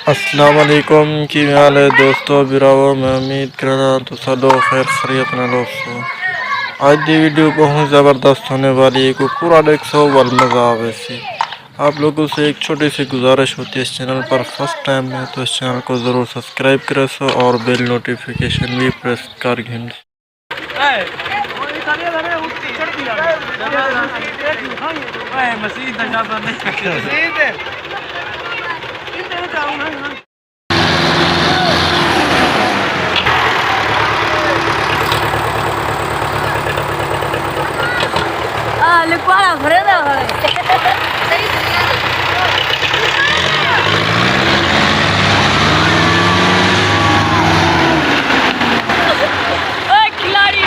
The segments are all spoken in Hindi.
अस्सलाम वालेकुम की हाल है दोस्तों बिरावो मैं उम्मीद कर रहा तो सब लोग खैर खैरियत में दोस्तों। आज की वीडियो बहुत ज़बरदस्त होने वाली है को पूरा 100 वाल मज़ा आवे सी। आप लोगों से एक छोटी सी गुजारिश होती है इस चैनल पर फर्स्ट टाइम है तो इस चैनल को ज़रूर सब्सक्राइब करें सो और बेल नोटिफिकेशन भी प्रेस कर घिन। लिखवाना भरे ना खिलाड़ी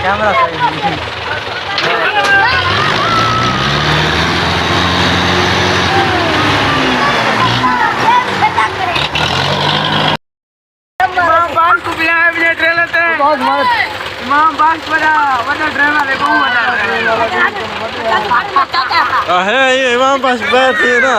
कैमरा सही इमाम बाग बड़ा ड्रामा देखो है ये इमाम पास बैठे ना।